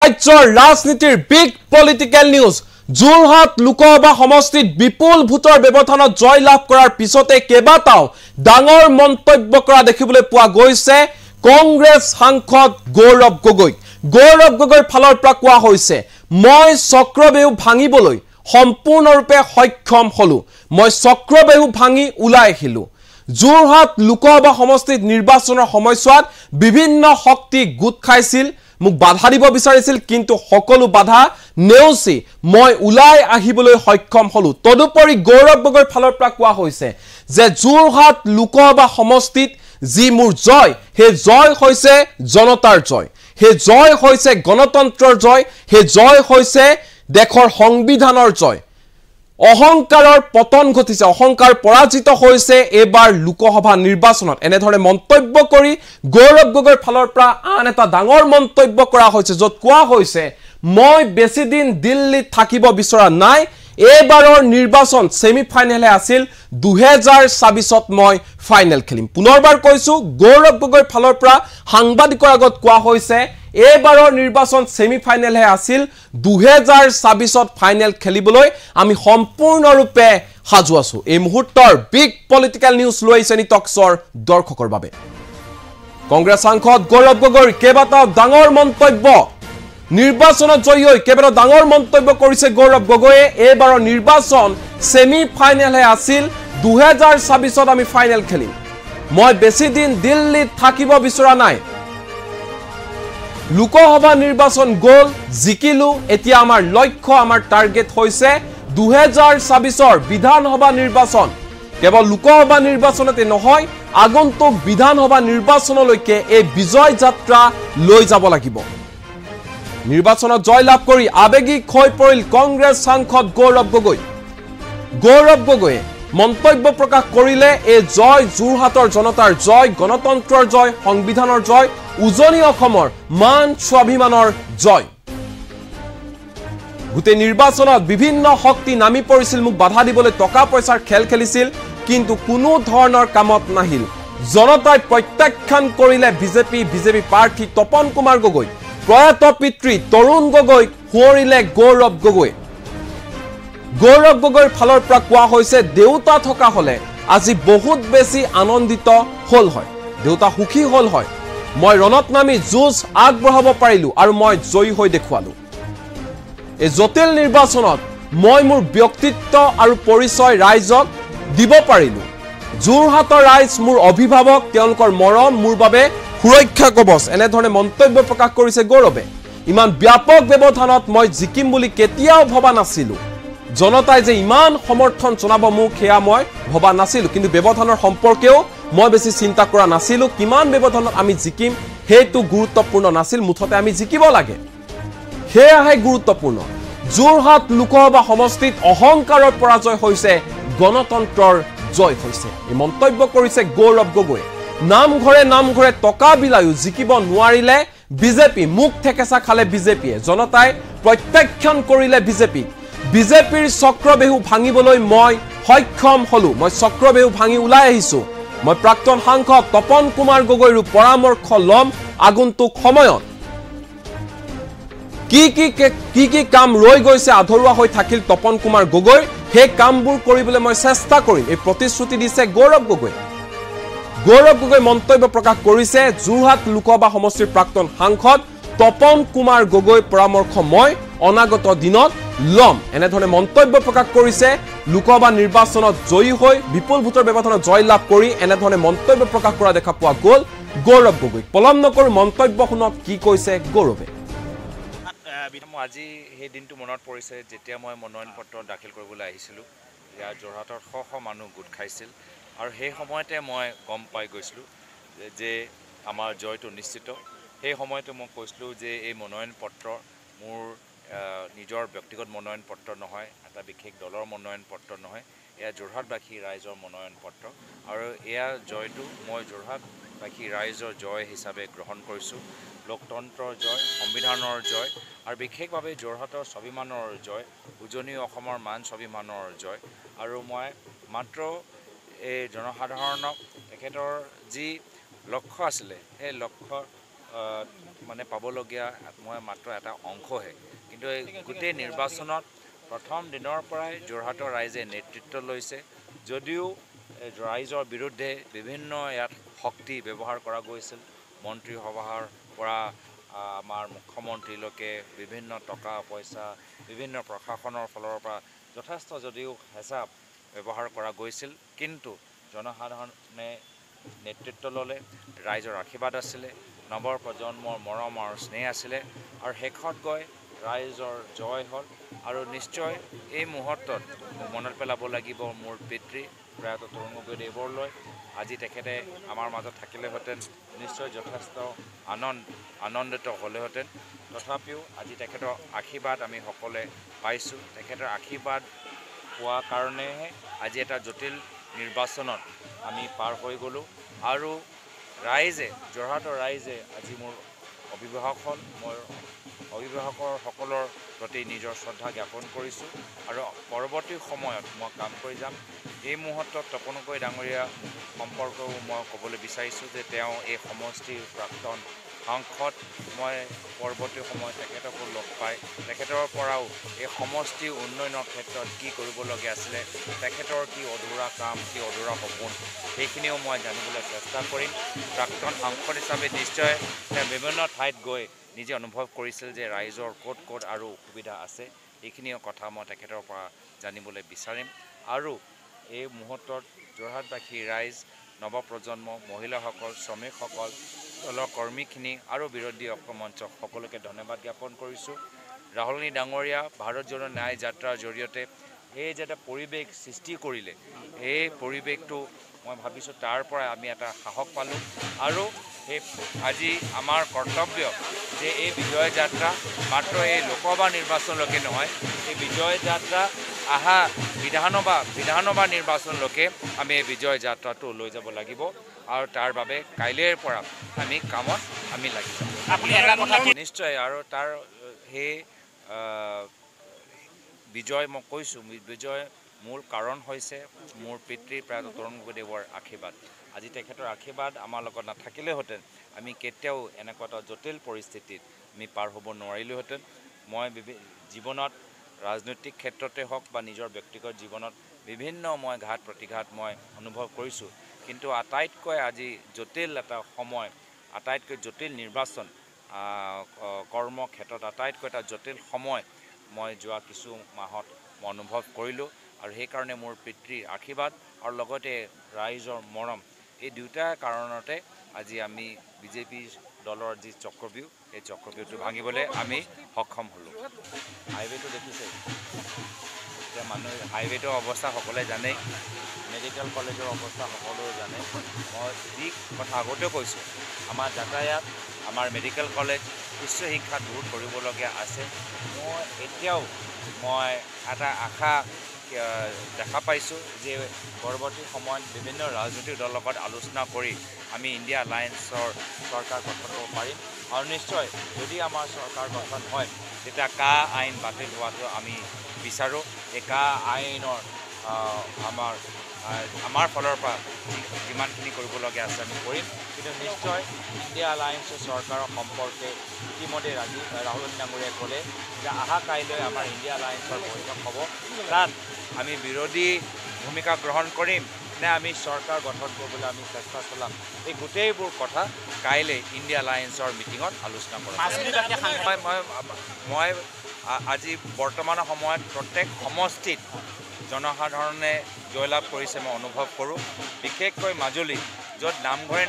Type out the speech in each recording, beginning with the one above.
ৰাজ্যৰ ৰাজনীতিৰ big political news Jorhat Lok Sabha সমষ্টিত বিপুল ভোটৰ ব্যৱধানত জয় লাভ কৰাৰ পিছতে কেইবাটাও ডাঙৰ মন্তব্য কৰা দেখিবলৈ পোৱা গৈছে কংগ্ৰেছ সাংসদ গৌৰৱ গগৈৰ ফালৰ পৰা কোৱা হৈছে মই চক্ৰবেহু ভাঙিবলৈ সম্পূৰ্ণৰূপে সক্ষম হলো মই চক্ৰবেহু ভাঙি ওলাই আহিলো যোৰহাট লোকসভা সমষ্টিত নিৰ্বাচনৰ সময়ছোৱাত বিভিন্ন শক্তি গোট খাইছিল মোক বাধা দিব বিচাৰিছিল কিন্তু সকলো বাধা নেওচি মই ওলাই আহিবলৈ সক্ষম হলো তদুপৰি গৌৰৱ গগৈৰ ফালৰ পৰা কোৱা হৈছে যে যোৰহাট লোকসভা সমষ্টিত যি মোৰ জয় হে জয় হৈছে জনতাৰ জয় হে জয় হৈছে গণতন্ত্ৰৰ জয় হে জয় হৈছে দেশৰ সংবিধানৰ জয় অহংকাৰৰ পতন ঘটিছে অহংকাৰ পৰাজিত হৈছে এবাৰ লোকসভা নিৰ্বাচনত এনেধৰণে মন্তব্য কৰি গৌৰৱ গগৈৰ ফালৰ পৰা আন এটা ডাঙৰ মন্তব্য কৰা হৈছে যত কোৱা হৈছে মই বেছি দিন দিল্লীত থাকিব বিচৰা নাই এবাৰৰ নিৰ্বাচন সেমি ফাইনেলহে আছিল 2024ত মই ফাইনেল খেলিম পুনৰবাৰ কৈছো গৌৰৱ গগৈৰ ফালৰ পৰা সাংবাদিকৰ আগত কোৱা হৈছে এবাৰৰ নিৰ্বাচন সেমি ফাইনেলহে আছিল 2024ত ফাইনেল খেলিবলৈ আমি সম্পূৰ্ণৰূপে সাজু আছো এই মুহূৰ্তৰ বিগ পলিটিকেল নিউজ লৈ আহিছে নিটক্সৰ দৰ্শকৰ বাবে কংগ্ৰেছ সাংসদ গৌৰৱ গগৈৰ কেইবাটাও ডাঙৰ মন্তব্য নিৰ্বাচনত জয়ী হৈ কেইবাটাও ডাঙৰ মন্তব্য কৰিছে গৌৰৱ গগৈয়ে এবাৰৰ নিৰ্বাচন সেমি ফাইনেলহে আছিল 2024ত আমি ফাইনেল খেলিম মই বেছি দিন দিল্লীত থাকিব বিচৰা নাই লোকসভা নিৰ্বাচন গল জিকিলো এতিয়া আমাৰ লক্ষ্য আমাৰ টাৰ্গেট হৈছে 2024ৰ বিধানসভা নিৰ্বাচন কেৱল লোকসভা নিৰ্বাচনতে নহয় আগন্তুক বিধানসভা নিৰ্বাচনলৈকে এই বিজয় যাত্ৰা লৈ যাব লাগিব নিৰ্বাচনত জয় লাভ কৰি আবেগিক হৈ পৰিল কংগ্ৰেছ সাংসদ গৌৰৱ গগৈয়ে মন্তব্য প্ৰকাশ কৰিলে এই জয় যোৰহাটৰ জনতাৰ জয় গণতন্ত্ৰৰ জয় সংবিধানৰ জয় উজনি অসমৰ মান স্বাভিমানৰ জয় গোটেই নিৰ্বাচনত বিভিন্ন শক্তি নামি পৰিছিল মোক বাধা দিবলৈ টকা পইচাৰ খেল খেলিছিল কিন্তু কোনো ধৰণৰ কামত নাহিল জনতাই প্ৰত্যাখ্যান কৰিলে বিজেপি প্ৰাৰ্থী তপন কুমাৰ গগৈ প্ৰয়াত পিতৃ তৰুণ গগৈ সুঁৱৰিলে গৌৰৱ গগৈৰ ফালৰ পৰা কোৱা হৈছে দেউতা থকা হলে আজি বহুত বেছি আনন্দিত হল হয় দেউতা সুখী হল হয় মই ৰণত নামি যুঁজ আগবঢ়াব পাৰিলো আৰু মই জয়ী হৈ দেখুৱালো এই জটিল নিৰ্বাচনত মই মোৰ ব্যক্তিত্ব আৰু পৰিচয় ৰাইজক দিব পাৰিলো যোৰহাটৰ ৰাইজ মোৰ অভিভাৱক তেওঁলোকৰ মৰম মোৰ বাবে সুৰক্ষা কবচ এনেধৰণে মন্তব্য প্ৰকাশ কৰিছে গৌৰৱে ইমান ব্যাপক ব্যৱধানত মই জিকিম বুলি কেতিয়াও ভবা নাছিলো জনতাই যে ইমান সমৰ্থন জনাব মোক হেয়া মই ভবা নাছিলো কিন্তু ব্যৱধানৰ সম্পৰ্কেও মই বেছি চিন্তা কৰা নাছিলো কিমান ব্যৱধানত আমি জিকিম হেতু গুৰুত্বপূৰ্ণ নাছিল মুঠতে আমি জিকিব লাগে হেয়াহে গুৰুত্বপূৰ্ণ যোৰহাট লোকসভা সমষ্টিত অহংকাৰৰ পৰাজয় হৈছে গণতন্ত্ৰৰ জয় হৈছে এই মন্তব্য কৰিছে গৌৰৱ গগৈয়ে নামঘৰে টকা বিলায়ো জিকিব নোৱাৰিলে বিজেপি মুখ ঠেকেচা খালে বিজেপিয়ে জনতাই প্ৰত্যাখ্যান কৰিলে বিজেপিৰ চক্ৰবেহু ভাঙিবলৈ মই সক্ষম হলো মই চক্ৰবেহু ভাঙি ওলাই আহিছো মই প্ৰাক্তন সাংসদ তপন কুমাৰ গগৈৰ পৰামৰ্শ লম আগন্তুক সময়ত কি কাম ৰৈ গৈছে আধৰুৱা হৈ থাকিল তপন কুমাৰ গগৈৰ হে কামবোৰ কৰিবলৈ মই চেষ্টা কৰিম এই প্ৰতিশ্ৰুতি দিছে গৌৰৱ গগৈ মন্তব্য প্ৰকাশ কৰিছে যোৰহাট লোকসভা সমষ্টিৰ প্ৰাক্তন সাংসদ তপন কুমাৰ গগৈ পৰামৰ্শ মই অনাগত দিনত লম এনেধৰণে মন্তব্য প্ৰকাশ কৰিছে লোকসভা নিৰ্বাচনত জয়ী হৈ বিপুল ভোটৰ ব্যৱধানত জয় লাভ কৰি এনেধৰণে মন্তব্য প্ৰকাশ কৰা দেখা পোৱা গ'ল গৌৰৱ গগৈ পলম নকৰি মন্তব্য শুনক কি কৈছে গৌৰৱে আজি সেই দিনটো মনত পৰিছে যেতিয়া মই মনোনয়ন পত্ৰ দাখিল কৰিবলৈ আহিছিলোঁ ইয়াৰ যোৰহাটৰ শ মানুহ গোট খাইছিল আৰু সেই সময়তে মই গম পাই গৈছিলোঁ যে আমাৰ জয়টো নিশ্চিত সেই সময়তে মই কৈছিলোঁ যে এই মনোনয়ন পত্ৰ মোৰ নিজৰ ব্যক্তিগত মনোনয়ন পত্ৰ নহয় এটা বিশেষ দলৰ মনোনয়ন পত্ৰ নহয় এয়া যোৰহাটবাসী ৰাইজৰ মনোনয়ন পত্ৰ আৰু এয়া জয়টো মই যোৰহাটবাসী ৰাইজৰ জয় হিচাপে গ্ৰহণ কৰিছোঁ লোকতন্ত্ৰৰ জয় সংবিধানৰ জয় আৰু বিশেষভাৱে যোৰহাটৰ স্বাভিমানৰ জয় উজনি অসমৰ মান স্বাভিমানৰ জয় আৰু মই মাত্ৰ এই জনসাধাৰণক তেখেতৰ যি লক্ষ্য আছিলে সেই লক্ষ্য মানে পাবলগীয়া মই মাত্ৰ এটা অংশহে কিন্তু এই গোটেই নিৰ্বাচনত প্ৰথম দিনৰ পৰাই যোৰহাটৰ ৰাইজে নেতৃত্ব লৈছে যদিও ৰাইজৰ বিৰুদ্ধে বিভিন্ন ইয়াত শক্তি ব্যৱহাৰ কৰা গৈছিল মন্ত্ৰী সভাৰ পৰা আমাৰ মুখ্যমন্ত্ৰীলৈকে বিভিন্ন টকা পইচা বিভিন্ন প্ৰশাসনৰ ফালৰ পৰা যথেষ্ট যদিও হেঁচা ব্যৱহাৰ কৰা গৈছিল কিন্তু জনসাধাৰণে নেতৃত্ব ল'লে ৰাইজৰ আশীৰ্বাদ আছিলে নৱ প্ৰজন্মৰ মৰম আৰু স্নেহ আছিলে আৰু শেষত গৈ ৰাইজৰ জয় হ'ল আৰু নিশ্চয় এই মুহূৰ্তত মনত পেলাব লাগিব মোৰ পিতৃ প্ৰয়াত তৰুণ গগৈদেৱলৈ আজি তেখেতে আমাৰ মাজত থাকিলেহেঁতেন নিশ্চয় যথেষ্ট আনন্দিত হ'লেহেঁতেন তথাপিও আজি তেখেতৰ আশীৰ্বাদ আমি সকলোৱে পাইছোঁ তেখেতৰ আশীৰ্বাদ পোৱা কাৰণেহে আজি এটা জটিল নিৰ্বাচনত আমি পাৰ হৈ গ'লোঁ আৰু ৰাইজে যোৰহাটৰ ৰাইজে আজি মোৰ অভিভাৱক হ'ল মই অভিভাৱকসকলৰ প্ৰতি নিজৰ শ্ৰদ্ধা জ্ঞাপন কৰিছোঁ আৰু পৰৱৰ্তী সময়ত মই কাম কৰি যাম এই মুহূৰ্তত তপন গগৈ ডাঙৰীয়া সম্পৰ্কেও মই ক'বলৈ বিচাৰিছোঁ যে তেওঁ এই সমষ্টিৰ প্ৰাক্তন সাংসদ মই পৰৱৰ্তী সময়ত তেখেতকো লগ পাই তেখেতৰ পৰাও এই সমষ্টিৰ উন্নয়নৰ ক্ষেত্ৰত কি কৰিবলগীয়া আছিলে তেখেতৰ কি অধুৰা কাম কি অধুৰা সপোন সেইখিনিও মই জানিবলৈ চেষ্টা কৰিম প্ৰাক্তন সাংসদ হিচাপে নিশ্চয় তেওঁ বিভিন্ন ঠাইত গৈ নিজে অনুভৱ কৰিছিল যে ৰাইজৰ ক'ত আৰু অসুবিধা আছে এইখিনিও কথা মই তেখেতৰ পৰা জানিবলৈ বিচাৰিম আৰু এই মুহূৰ্তত যোৰহাটবাসী ৰাইজ নৱপ্ৰজন্ম মহিলাসকল শ্ৰমিকসকল দলৰ কৰ্মীখিনি আৰু বিৰোধী মঞ্চ সকলোকে ধন্যবাদ জ্ঞাপন কৰিছোঁ ৰাহুলনী ডাঙৰীয়া ভাৰত জোড়ো ন্যায় যাত্ৰাৰ জৰিয়তে এই যে এটা পৰিৱেশ সৃষ্টি কৰিলে এই পৰিৱেশটো মই ভাবিছোঁ তাৰ পৰা আমি এটা সাহস পালোঁ আৰু এই আজি আমাৰ কৰ্তব্য যে এই বিজয় যাত্ৰা মাত্ৰ এই লোকসভা নিৰ্বাচনলৈকে নহয় এই বিজয় যাত্ৰা আহা বিধানসভা নিৰ্বাচনলৈকে আমি এই বিজয় যাত্ৰাটো লৈ যাব লাগিব আৰু তাৰ বাবে কাইলৈৰ পৰা আমি কামত আমি লাগি যাম নিশ্চয় আৰু তাৰ সেই বিজয় মই কৈছোঁ বিজয় মূল কাৰণ হৈছে মোৰ পিতৃ প্ৰয়াত তৰুণ গগৈদেৱৰ আশীৰ্বাদ আজি তেখেতৰ আশীৰ্বাদ আমাৰ লগত নাথাকিলেহেঁতেন আমি কেতিয়াও এনেকুৱা এটা জটিল পৰিস্থিতিত আমি পাৰ হ'ব নোৱাৰিলোহেঁতেন মই জীৱনত ৰাজনৈতিক ক্ষেত্ৰতে হওক বা নিজৰ ব্যক্তিগত জীৱনত বিভিন্ন মই ঘাত প্ৰতিঘাত মই অনুভৱ কৰিছোঁ কিন্তু আটাইতকৈ আজি জটিল এটা সময় আটাইতকৈ জটিল নিৰ্বাচন কৰ্মক্ষেত্ৰত আটাইতকৈ এটা জটিল সময় মই যোৱা কিছু মাহত মই অনুভৱ কৰিলোঁ আৰু সেইকাৰণে মোৰ পিতৃৰ আশীৰ্বাদ আৰু লগতে ৰাইজৰ মৰম এই দুটা কাৰণতে আজি আমি বিজেপি দলৰ যি চক্ৰব্যূহ এই চক্ৰব্যূহটো ভাঙিবলৈ আমি সক্ষম হ'লোঁ হাইৱেটো দেখিছে এতিয়া মানুহে হাইৱেটোৰ অৱস্থা সকলোৱে জানেই মেডিকেল কলেজৰ অৱস্থা সকলোৱে জানে মই যি কথা আগতেও কৈছোঁ আমাৰ যাতায়াত আমাৰ মেডিকেল কলেজ উচ্চ শিক্ষাত বহুত কৰিবলগীয়া আছে মই এতিয়াও মই এটা আশা দেখা পাইছোঁ যে পৰৱৰ্তী সময়ত বিভিন্ন ৰাজনৈতিক দলৰ লগত আলোচনা কৰি আমি ইণ্ডিয়া এলায়েন্সৰ চৰকাৰ গঠন কৰিব পাৰিম আৰু নিশ্চয় যদি আমাৰ চৰকাৰ গঠন হয় তেতিয়া কা আইন বাতিল হোৱাটো আমি বিচাৰোঁ এই কা আইনৰ আমাৰ ফালৰ পৰা যিমানখিনি কৰিবলগীয়া আছে আমি কৰিম কিন্তু নিশ্চয় ইণ্ডিয়া এলায়েন্সৰ চৰকাৰৰ সম্পৰ্কে ইতিমধ্যে ৰাহুল ডাঙৰীয়াই ক'লে যে অহা কাইলৈ আমাৰ ইণ্ডিয়া এলায়েন্সৰ বৈঠক হ'ব তাত আমি বিৰোধী ভূমিকা গ্ৰহণ কৰিম নে আমি চৰকাৰ গঠন কৰিবলৈ আমি চেষ্টা চলাম এই গোটেইবোৰ কথা কাইলৈ ইণ্ডিয়া এলায়েন্সৰ মিটিঙত আলোচনা কৰিম মই আজি বৰ্তমানৰ সময়ত প্ৰত্যেক সমষ্টিত জনসাধাৰণে জয়লাভ কৰিছে মই অনুভৱ কৰোঁ বিশেষকৈ মাজুলী য'ত নামঘৰে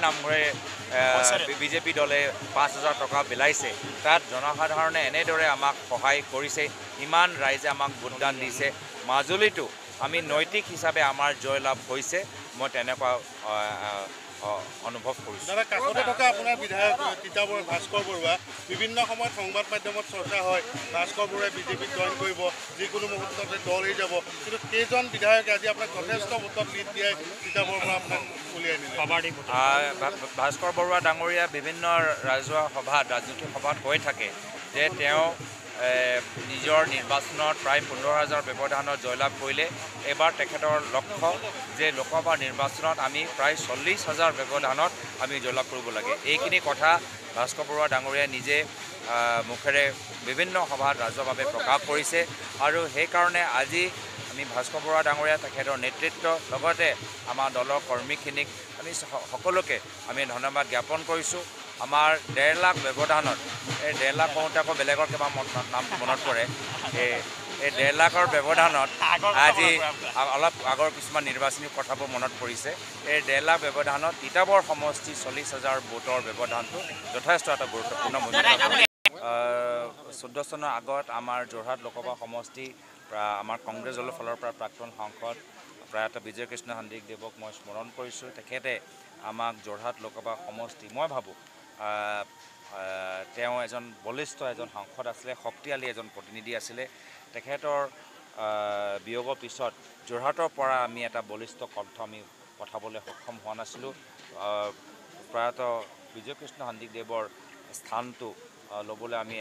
বিজেপি দলে 5,000 টকা বিলাইছে তাত জনসাধাৰণে এনেদৰে আমাক সহায় কৰিছে ইমান ৰাইজে আমাক ভোটদান দিছে মাজুলীটো আমি নৈতিক হিচাপে আমাৰ জয়লাভ হৈছে মই তেনেকুৱা অনুভৱ কৰিছোঁ দাদা কাষতে থকা আপোনাৰ বিধায়ক তিতাবৰ ভাস্কৰ বৰুৱা বিভিন্ন সময়ত সংবাদ মাধ্যমত চৰ্চা হয় ভাস্কৰ বৰুৱাই বিজেপিত জইন কৰিব যিকোনো মুহূৰ্ততে দল এৰি যাব কিন্তু কেইজন বিধায়কে আজি আপোনাক যথেষ্ট ভোটত লিড দিয়াই তিতাবৰ পৰা আপোনাক উলিয়াই নিলে ভাস্কৰ বৰুৱা ডাঙৰীয়া বিভিন্ন ৰাজহুৱা সভাত ৰাজনৈতিক সভাত হৈ থাকে যে তেওঁ নিজৰ নিৰ্বাচনত প্ৰায় 15,000 ব্যৱধানত জয়লাভ কৰিলে। এবাৰ তেখেতৰ লক্ষ্য যে লোকসভা নিৰ্বাচনত আমি প্ৰায় 40,000 ব্যৱধানত আমি জয়লাভ কৰিব লাগে। এইখিনি কথা ভাস্কৰ বৰুৱা ডাঙৰীয়াই নিজে মুখেৰে বিভিন্ন সভাত ৰাজহুৱাভাৱে প্ৰকাশ কৰিছে আৰু সেইকাৰণে আজি আমি ভাস্কৰ বৰুৱা ডাঙৰীয়া তেখেতৰ নেতৃত্ব লগতে আমাৰ দলৰ কৰ্মীখিনিক আমি সকলোকে আমি ধন্যবাদ জ্ঞাপন কৰিছোঁ। আমাৰ 1.5 লাখ ব্যৱধানত এই 1.5 লাখ কওঁতে আকৌ বেলেগৰ কিবা নাম মনত পৰে। এই 1.5 লাখৰ ব্যৱধানত আজি অলপ আগৰ কিছুমান নিৰ্বাচনী কথাবোৰ মনত পৰিছে। এই 1.5 লাখ ব্যৱধানত তিতাবৰ সমষ্টি 40,000 ভোটৰ ব্যৱধানটো যথেষ্ট এটা গুৰুত্বপূৰ্ণ ভূমিকা। 14 চনৰ আগত আমাৰ যোৰহাট লোকসভা সমষ্টি আমাৰ কংগ্ৰেছ দলৰ ফালৰ পৰা প্ৰাক্তন সাংসদ প্ৰয়াত বিজয় কৃষ্ণ সন্দিকদেৱক মই স্মৰণ কৰিছোঁ। তেখেতে আমাক যোৰহাট লোকসভা সমষ্টি মই ভাবোঁ তেওঁ এজন বলিষ্ঠ এজন সাংসদ আছিলে, শক্তিশালী এজন প্ৰতিনিধি আছিলে। তেখেতৰ বিয়োগৰ পিছত যোৰহাটৰ পৰা আমি এটা বলিষ্ঠ কণ্ঠ আমি পঠাবলৈ সক্ষম হোৱা নাছিলোঁ। প্ৰয়াত বিজয় কৃষ্ণ সন্দিকদেৱৰ স্থানটো ল'বলৈ আমি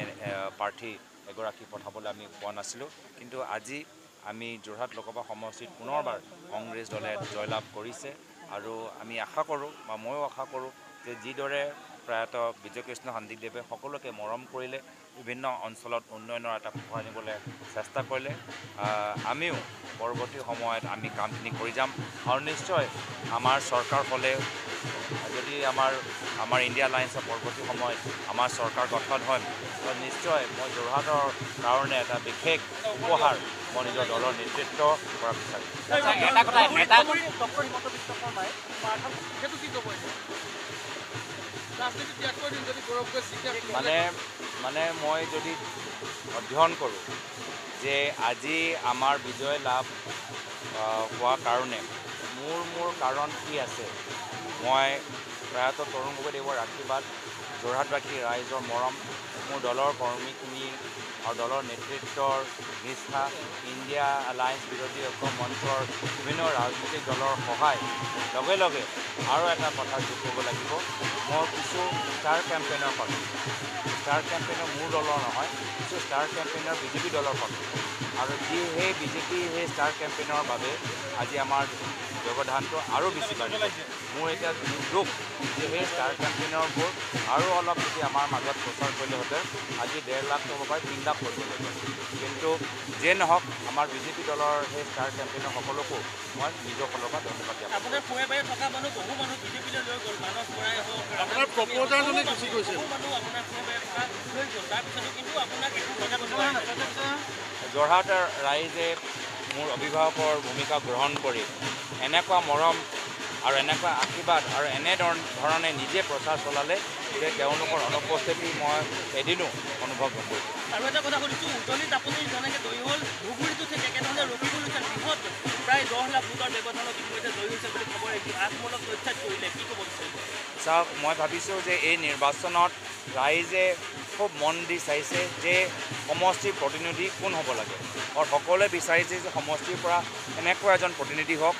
প্ৰাৰ্থী এগৰাকী পঠাবলৈ আমি পোৱা নাছিলোঁ। কিন্তু আজি আমি যোৰহাট লোকসভা সমষ্টিত পুনৰবাৰ কংগ্ৰেছ দলে জয়লাভ কৰিছে আৰু আমি আশা কৰোঁ বা ময়ো আশা কৰোঁ যে যিদৰে প্ৰয়াত বিজয় কৃষ্ণ সন্দিকদেৱে সকলোকে মৰম কৰিলে, বিভিন্ন অঞ্চলত উন্নয়নৰ এটা পোহৰ আনিবলৈ চেষ্টা কৰিলে, আমিও পৰৱৰ্তী সময়ত আমি কামখিনি কৰি যাম আৰু নিশ্চয় আমাৰ চৰকাৰ হ'লে যদি আমাৰ ইণ্ডিয়া এলায়েন্সৰ পৰৱৰ্তী সময়ত আমাৰ চৰকাৰ গঠন হয় নিশ্চয় মই যোৰহাটৰ কাৰণে এটা বিশেষ উপহাৰ মই নিজৰ দলৰ নেতৃত্ব কৰা বিচাৰিম। মানে মই যদি অধ্যয়ন কৰোঁ যে আজি আমাৰ বিজয় লাভ হোৱা কাৰণে মোৰ কাৰণ কি আছে, মই প্ৰয়াত তৰুণ গগৈদেৱৰ আশীৰ্বাদ, যোৰহাটবাসী ৰাইজৰ মৰম, মোৰ দলৰ কৰ্মীখিনি আৰু দলৰ নেতৃত্বৰ নিষ্ঠা, ইণ্ডিয়া এলায়েন্স বিৰোধী ঐক্য মঞ্চৰ বিভিন্ন ৰাজনৈতিক দলৰ সহায়, লগে লগে আৰু এটা কথা যোগ কৰিব লাগিব, মোৰ কিছু ষ্টাৰ কেম্পেইনৰ কথা, ষ্টাৰ কেম্পেইনৰ মোৰ দলৰ নহয়, কিছু ষ্টাৰ কেম্পেইনৰ বিজেপি দলৰ কথা আৰু সেই বিজেপি সেই ষ্টাৰ কেম্পেইনৰ বাবে আজি আমাৰ ব্যৱধানটো আৰু বেছি বাঢ়িব। মোৰ এতিয়া দুখ যে সেই ষ্টাৰ কেম্পেইনৰবোৰ আৰু অলপ যদি আমাৰ মাজত প্ৰচাৰ কৰিলেহেঁতেন আজি 1.5 লাখ হ'ব পাৰে 3 লাখ কৰিবহেঁতেন। কিন্তু যিয়ে নহওক আমাৰ বিজেপি দলৰ সেই ষ্টাৰ কেম্পেইনৰ সকলোকো মই নিজৰ ফালৰ পৰা ধন্যবাদ দিয়াম। যোৰহাটৰ ৰাইজে মোৰ অভিভাৱকৰ ভূমিকা গ্ৰহণ কৰি এনেকুৱা মৰম আৰু এনেকুৱা আশীৰ্বাদ আৰু এনেধৰণে নিজে প্ৰচাৰ চলালে যে তেওঁলোকৰ অনুপস্থিতি মই এদিনো অনুভৱ নকৰিছোঁ। আৰু এটা কথা সুধিছোঁ, উজনিত আপুনি যেনেকৈ জয়ী হ'ল, ধুবুৰীটো ঠিক একেধৰণে ৰবিকুল হৈছে বৃহৎ প্ৰায় 10 লাখ ভোটৰ ব্যৱধানত ইতিমধ্যে জয়ী হৈছে বুলি খবৰ আহিছিল, আগমূলক তথ্য কৰিলে কি ক'ব বিচাৰিব? চাওক, মই ভাবিছোঁ যে এই নিৰ্বাচনত ৰাইজে খুব মন দি চাইছে যে সমষ্টিৰ প্ৰতিনিধি কোন হ'ব লাগে আৰু সকলোৱে বিচাৰিছে যে সমষ্টিৰ পৰা এনেকুৱা এজন প্ৰতিনিধি হওক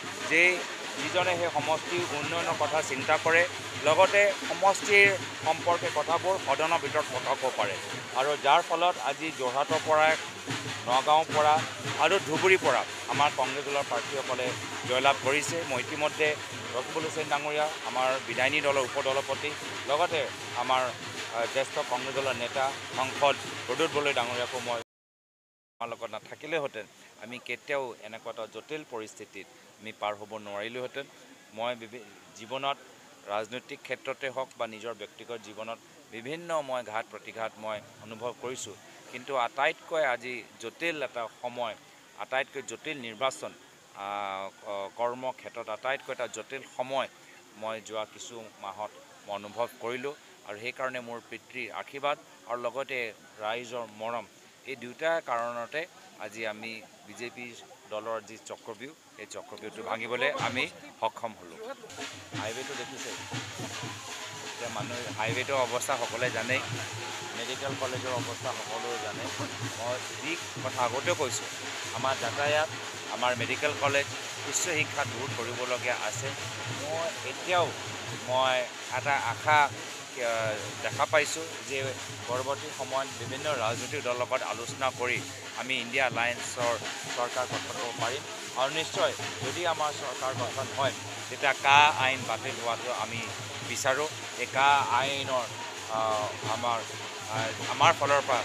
যিজনে সেই সমষ্টিৰ উন্নয়নৰ কথা চিন্তা কৰে, লগতে সমষ্টিৰ সম্পৰ্কে কথাবোৰ সদনৰ ভিতৰত পঠাব পাৰে আৰু যাৰ ফলত আজি যোৰহাটৰ পৰা, নগাঁৱৰ পৰা আৰু ধুবুৰীৰ পৰা আমাৰ কংগ্ৰেছ দলৰ প্ৰাৰ্থীসকলে জয়লাভ কৰিছে। মই ইতিমধ্যে ৰকিবুল হুছেইন ডাঙৰীয়া, আমাৰ বিধায়িনী দলৰ উপদলপতি, লগতে আমাৰ জ্যেষ্ঠ কংগ্ৰেছ দলৰ নেতা সাংসদ প্ৰদ্যুৎ বৰদলৈ ডাঙৰীয়াকো মই আমাৰ লগত নাথাকিলেহেঁতেন আমি কেতিয়াও এনেকুৱা এটা জটিল পৰিস্থিতিত আমি পাৰ হ'ব নোৱাৰিলোহেঁতেন। মই জীৱনত ৰাজনৈতিক ক্ষেত্ৰতে হওক বা নিজৰ ব্যক্তিগত জীৱনত বিভিন্ন মই ঘাত প্ৰতিঘাত মই অনুভৱ কৰিছোঁ, কিন্তু আটাইতকৈ আজি জটিল এটা সময়, আটাইতকৈ জটিল নিৰ্বাচন, কৰ্মক্ষেত্ৰত আটাইতকৈ এটা জটিল সময় মই যোৱা কিছু মাহত মই অনুভৱ কৰিলোঁ আৰু সেইকাৰণে মোৰ পিতৃৰ আশীৰ্বাদ আৰু লগতে ৰাইজৰ মৰম, এই দুটা কাৰণতে আজি আমি বিজেপি দলৰ যি চক্ৰব্যূহ, এই চক্ৰব্যূহটো ভাঙিবলৈ আমি সক্ষম হ'লোঁ। হাইৱেটো দেখিছে, এতিয়া মানুহে হাইৱেটোৰ অৱস্থা সকলোৱে জানেই, মেডিকেল কলেজৰ অৱস্থা সকলোৱে জানে। মই যি কথা আগতেও কৈছোঁ, আমাৰ যাতায়াত, আমাৰ মেডিকেল কলেজ, উচ্চ শিক্ষা দূৰ কৰিবলগীয়া আছে। মই এতিয়াও এটা আশা দেখা পাইছোঁ যে পৰৱৰ্তী সময়ত বিভিন্ন ৰাজনৈতিক দলৰ লগত আলোচনা কৰি আমি ইণ্ডিয়া এলায়েন্সৰ চৰকাৰ গঠন কৰিব পাৰিম আৰু নিশ্চয় যদি আমাৰ চৰকাৰ গঠন হয় তেতিয়া কা আইন বাতিল হোৱাটো আমি বিচাৰোঁ। এই কা আইনৰ আমাৰ ফালৰ পৰা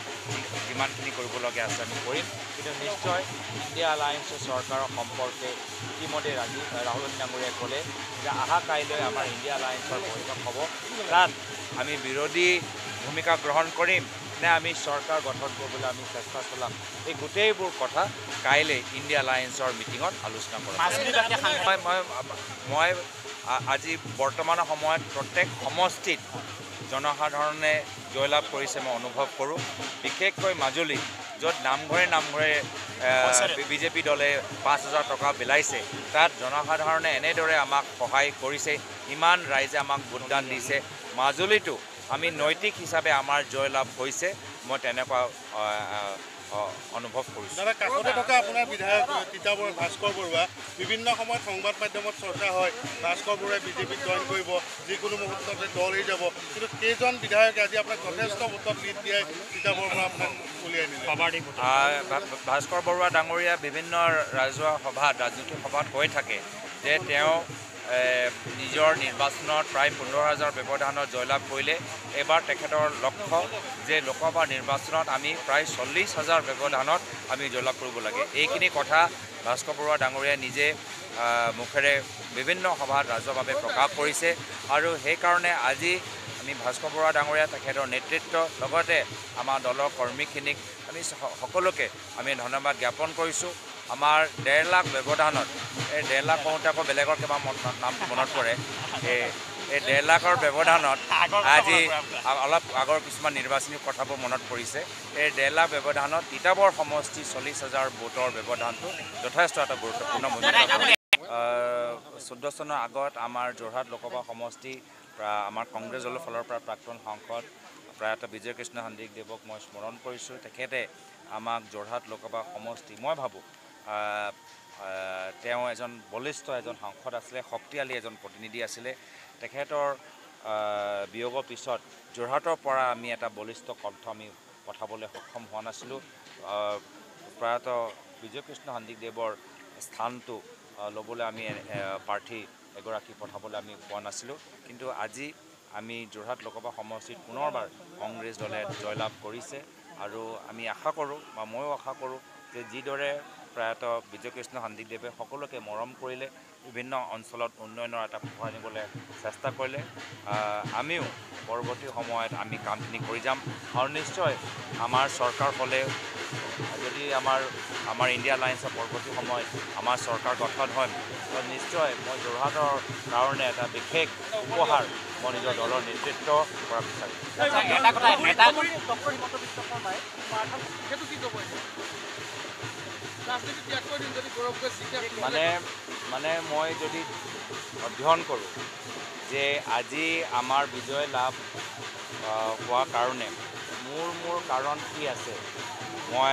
যিমানখিনি কৰিবলগীয়া আছে আমি কৰিম, কিন্তু নিশ্চয় ইণ্ডিয়া এলায়েন্সৰ চৰকাৰৰ সম্পৰ্কে ইতিমধ্যে ৰাহুল গান্ধী ডাঙৰীয়াই ক'লে যে অহা কাইলৈ আমাৰ ইণ্ডিয়া এলায়েন্সৰ বৈঠক হ'ব, তাত আমি বিৰোধী ভূমিকা গ্ৰহণ কৰিম নে আমি চৰকাৰ গঠন কৰিবলৈ আমি চেষ্টা চলাম, এই গোটেইবোৰ কথা কাইলৈ ইণ্ডিয়া এলায়েন্সৰ মিটিঙত আলোচনা কৰা। মই আজি বৰ্তমানৰ সময়ত প্ৰত্যেক সমষ্টিত জনসাধাৰণে জয়লাভ কৰিছে মই অনুভৱ কৰোঁ। বিশেষকৈ মাজুলী, য'ত নামঘৰে বিজেপি দলে 5,000 টকা বিলাইছে, তাত জনসাধাৰণে এনেদৰে আমাক সহায় কৰিছে, ইমান ৰাইজে আমাক ভোটদান দিছে। মাজুলীটো আমি নৈতিক হিচাপে আমাৰ জয়লাভ হৈছে, মই তেনেকুৱা অনুভৱ কৰিছোঁ। দাদা, কাষতে থকা আপোনাৰ বিধায়ক তিতাবৰ ভাস্কৰ বৰুৱা, বিভিন্ন সময়ত সংবাদ মাধ্যমত চৰ্চা হয় ভাস্কৰ বৰুৱাই বিজেপিত জইন কৰিব, যিকোনো মুহূৰ্ততে দল এৰি যাব, কিন্তু কেইজন বিধায়কে আজি আপোনাক যথেষ্ট ভোটত লিড দিয়াই তিতাবৰ পৰা আপোনাক উলিয়াই নিলে? ভাস্কৰ বৰুৱা ডাঙৰীয়া বিভিন্ন ৰাজহুৱা সভাত, ৰাজনৈতিক সভাত হৈ থাকে যে তেওঁ নিজৰ নিৰ্বাচনত প্ৰায় 15,000 ব্যৱধানত জয়লাভ কৰিলে। এইবাৰ তেখেতৰ লক্ষ্য যে লোকসভা নিৰ্বাচনত আমি প্ৰায় 40,000 ব্যৱধানত আমি জয়লাভ কৰিব লাগে। এইখিনি কথা ভাস্কৰ বৰুৱা ডাঙৰীয়াই নিজে মুখেৰে বিভিন্ন সভাত ৰাজহুৱাভাৱে প্ৰকাশ কৰিছে আৰু সেইকাৰণে আজি আমি ভাস্কৰ বৰুৱা ডাঙৰীয়া তেখেতৰ নেতৃত্ব লগতে আমাৰ দলৰ কৰ্মীখিনিক আমি সকলোকে আমি ধন্যবাদ জ্ঞাপন কৰিছোঁ। আমাৰ 1.5 লাখ ব্যৱধানত, এই 1.5 লাখ কওঁতে আকৌ বেলেগৰ কিবা নাম মনত পৰে, এই 1.5 লাখৰ ব্যৱধানত আজি অলপ আগৰ কিছুমান নিৰ্বাচনী কথাবোৰ মনত পৰিছে। এই 1.5 লাখ ব্যৱধানত তিতাবৰ সমষ্টি 40,000 ভোটৰ ব্যৱধানটো যথেষ্ট এটা গুৰুত্বপূৰ্ণ ভূমিকা। 14 চনৰ আগত আমাৰ যোৰহাট লোকসভা সমষ্টি আমাৰ কংগ্ৰেছ দলৰ ফালৰ পৰা প্ৰাক্তন সাংসদ প্ৰয়াত বিজয় কৃষ্ণ সন্দিকদেৱক মই স্মৰণ কৰিছোঁ। তেখেতে আমাক যোৰহাট লোকসভা সমষ্টি, মই ভাবোঁ তেওঁ এজন বলিষ্ঠ এজন সাংসদ আছিলে, শক্তিশালী এজন প্ৰতিনিধি আছিলে। তেখেতৰ বিয়োগৰ পিছত যোৰহাটৰ পৰা আমি এটা বলিষ্ঠ কণ্ঠ আমি পঠাবলৈ সক্ষম হোৱা নাছিলোঁ। প্ৰয়াত বিজয় কৃষ্ণ সন্দিকদেৱৰ স্থানটো ল'বলৈ আমি প্ৰাৰ্থী এগৰাকী পঠাবলৈ আমি পোৱা নাছিলোঁ, কিন্তু আজি আমি যোৰহাট লোকসভা সমষ্টিত পুনৰবাৰ কংগ্ৰেছ দলে জয়লাভ কৰিছে আৰু আমি আশা কৰোঁ বা ময়ো আশা কৰোঁ যে যিদৰে প্ৰয়াত বিজয় কৃষ্ণ সন্দিকদেৱে সকলোকে মৰম কৰিলে, বিভিন্ন অঞ্চলত উন্নয়নৰ এটা পোহৰ আনিবলৈ চেষ্টা কৰিলে, আমিও পৰৱৰ্তী সময়ত আমি কামখিনি কৰি যাম আৰু নিশ্চয় আমাৰ চৰকাৰ হ'লে যদি আমাৰ ইণ্ডিয়া এলায়েন্সৰ পৰৱৰ্তী সময়ত আমাৰ চৰকাৰ গঠন হয়, নিশ্চয় মই যোৰহাটৰ কাৰণে এটা বিশেষ উপহাৰ মই নিজৰ দলৰ নেতৃত্ব কৰা বিচাৰিম। মানে মই যদি অধ্যয়ন কৰোঁ যে আজি আমাৰ বিজয় লাভ হোৱা কাৰণে মোৰ কাৰণ কি আছে, মই